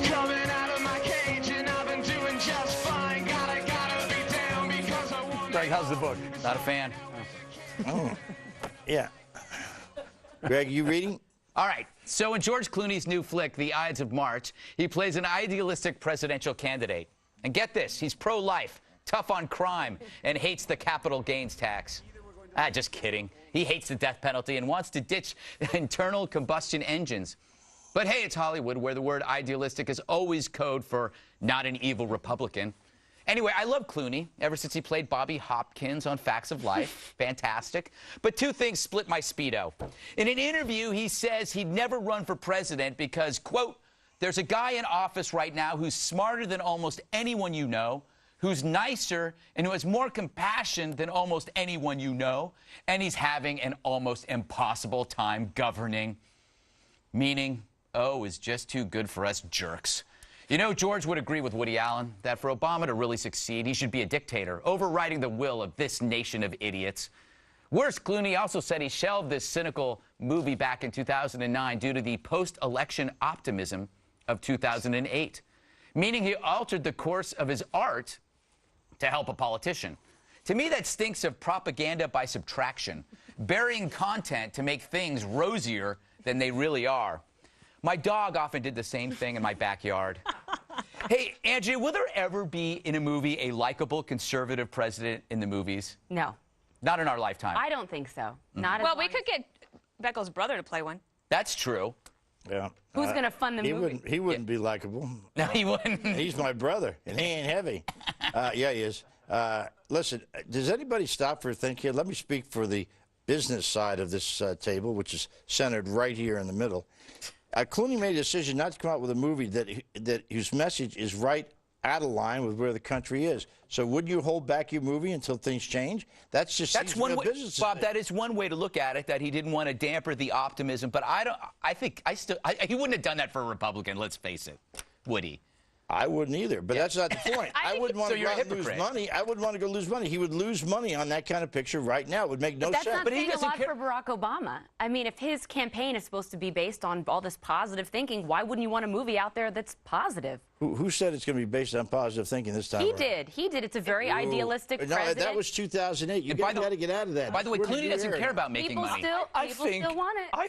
Coming out of my cage and I've been doing just fine. Gotta be down because I want. Greg, how's the book? Not a fan. Oh, yeah. Greg, you reading? All right. So in George Clooney's new flick, The Ides of March, he plays an idealistic presidential candidate. And get this, he's pro-life, tough on crime, and hates the capital gains tax. Just kidding. He hates the death penalty and wants to ditch internal combustion engines. But hey, it's Hollywood, where the word idealistic is always code for not an evil Republican. Anyway, I love Clooney ever since he played Bobby Hopkins on Facts of Life. Fantastic. But two things split my Speedo. In an interview, he says he'd never run for president because, quote, there's a guy in office right now who's smarter than almost anyone you know, who's nicer and who has more compassion than almost anyone you know, and he's having an almost impossible time governing. Meaning, oh, is just too good for us jerks. You know, George would agree with Woody Allen that for Obama to really succeed, he should be a dictator, overriding the will of this nation of idiots. Worse, Clooney also said he shelved this cynical movie back in 2009 due to the post-election optimism of 2008, meaning he altered the course of his art to help a politician. To me, that stinks of propaganda by subtraction, burying content to make things rosier than they really are. My dog often did the same thing in my backyard. Hey, Angie, will there ever be in a movie a likable conservative president in the movies? No. Not in our lifetime. I don't think so. Not Well, we could get Beckel's brother to play one. That's true. Yeah. Who's going to fund the movie? He wouldn't be likable. No, he wouldn't. He's my brother, and he ain't heavy. Yeah, he is. Listen, does anybody stop for a think here? Let me speak for the business side of this table, which is centered right here in the middle. Clooney made a decision not to come out with a movie that whose message is right out of line with where the country is. So wouldn't you hold back your movie until things change? That's one way, Bob. That is one way to look at it. That he didn't want to damper the optimism. But he wouldn't have done that for a Republican. Let's face it, would he? I wouldn't either, but that's not the point. I wouldn't want to go out and lose money. I wouldn't want to go lose money. He would lose money on that kind of picture right now. It would make no sense. That's not saying a lot for Barack Obama. I mean, if his campaign is supposed to be based on all this positive thinking, why wouldn't you want a movie out there that's positive? Who said it's going to be based on positive thinking this time? He did. He did. It's a very idealistic president. No, that was 2008. You got to get out of that. By the way, Clooney doesn't care about making money. People still want it. I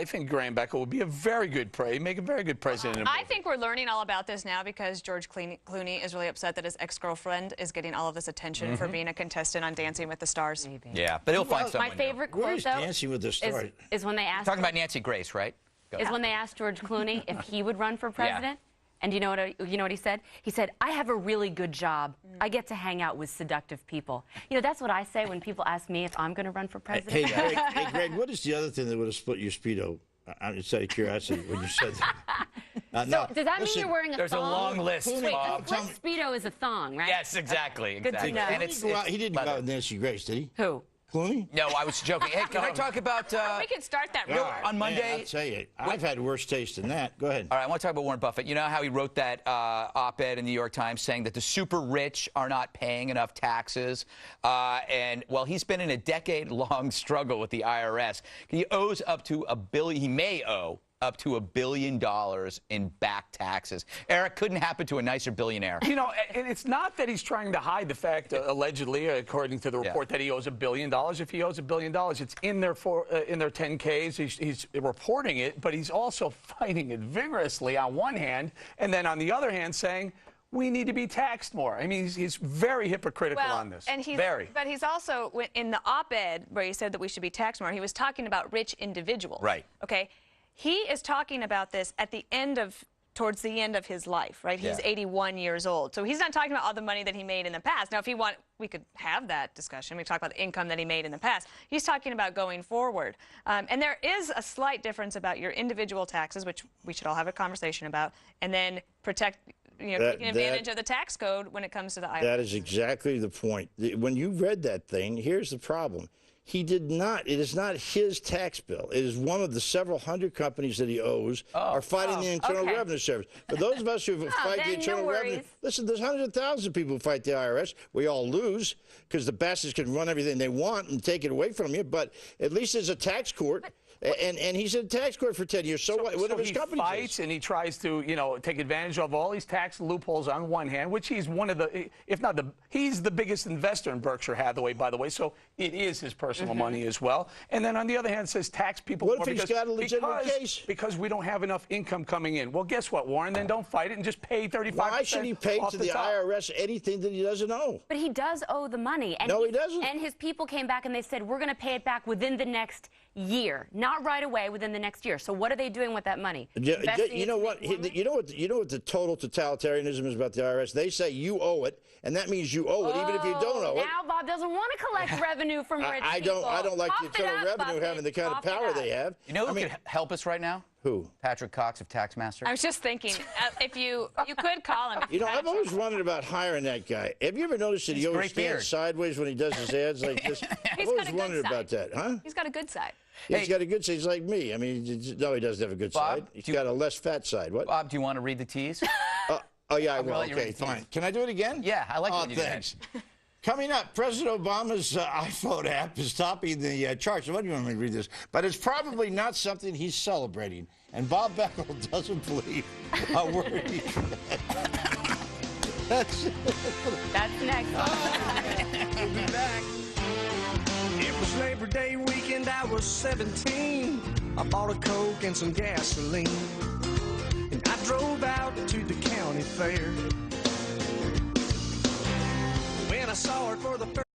think Graham Beckel would be a very good make a very good president. I think we're learning all about this now because George Clooney is really upset that his ex-girlfriend is getting all of this attention for being a contestant on Dancing with the Stars. Maybe. Yeah, but he'll find someone. My favorite quote, though, Dancing with the Stars? Is when they asked. Talking about Nancy Grace, right? Is when they asked George Clooney if he would run for president. Yeah. And you know what he said? He said, I have a really good job. I get to hang out with seductive people. You know, that's what I say when people ask me if I'm going to run for president. Hey, Greg, what is the other thing that would have split your Speedo? I'm just out of curiosity when you said that. So does that mean you're wearing a thong? There's a long list, Bob. Wait, Speedo is a thong, right? Yes, exactly. Good to know. And he didn't go out with Nancy Grace, did he? Who? Clooney? No, I was joking. Hey, can I talk about... we can start that on Monday. Man, I'll tell you, I've had worse taste than that. Go ahead. All right, I want to talk about Warren Buffett. You know how he wrote that op-ed in the New York Times saying that the super rich are not paying enough taxes? And, well, he's been in a decade-long struggle with the IRS. He owes up to $1 billion. He may owe up to $1 billion in back taxes. Eric, couldn't happen to a nicer billionaire. You know, and it's not that he's trying to hide the fact, allegedly, according to the report, that he owes $1 billion. If he owes $1 billion, it's in their 10Ks. He's reporting it, but he's also fighting it vigorously on one hand, and then on the other hand saying, we need to be taxed more. I mean, he's very hypocritical on this. And But he's also, in the op-ed where he said that we should be taxed more, he was talking about rich individuals. Right. Okay. He is talking about this at the end of, towards the end of his life, right? He's 81 years old. So he's not talking about all the money that he made in the past. Now, if he want, we could have that discussion. We talk about the income that he made in the past. He's talking about going forward. And there is a slight difference about your individual taxes, which we should all have a conversation about, and then taking advantage of the tax code when it comes to the IRS. That is exactly the point. When you read that thing, here's the problem. He did not. It is not his tax bill. It is one of the several hundred companies that he owes are fighting the Internal Revenue Service. For those of us who fight the Internal Revenue, listen, there's hundreds of thousands of people who fight the IRS. We all lose because the bastards can run everything they want and take it away from you. But at least there's a tax court. And he's in tax court for 10 years. So what? What So if his he company fights and he tries to, take advantage of all these tax loopholes on one hand, which he's one of the, if not the, he's the biggest investor in Berkshire Hathaway, by the way. So it is his personal money as well. And then on the other hand, says tax people. What more if he's got a legitimate case? Because we don't have enough income coming in. Well, guess what, Warren? Then don't fight it and just pay 35%. Why should he pay off to the top. IRS anything that he doesn't owe? But he does owe the money. And No, he doesn't. And his people came back and they said, we're going to pay it back within the next year. Not right away, within the next year. So what are they doing with that money? You know what? You know what the total totalitarianism is about the IRS? They say you owe it, and that means you owe it, even if you don't owe it. Now Bob doesn't want to collect revenue from rich I people. don't like the Cough it internal up, revenue Buffett. having the kind of Cough it power up. they have. You know who could help us right now? Who? Patrick Cox of Taxmaster. I was just thinking, if you could call him. You know, I've always wondered about hiring that guy. Have you ever noticed that he always great beard. stands sideways when he does his ads like this? I've He's always got a good wondered side. about that, huh? He's got a good side. He's got a good side. He's like me. I mean, no, he doesn't have a good Bob, side. He's got a less fat side. What? Bob, do you want to read the tease? Oh, yeah, I will. let you Okay, read the fine. tease. Can I do it again? Yeah, I like Oh, when you do that. thanks. Coming up, President Obama's iPhone app is topping the charts. What do you want me to read this? But it's probably not something he's celebrating. And Bob Beckel doesn't believe a word he said. That's That's next. We'll be back. It was Labor Day weekend, I was 17. I bought a Coke and some gasoline. And I drove out to the county fair. When I saw her for the first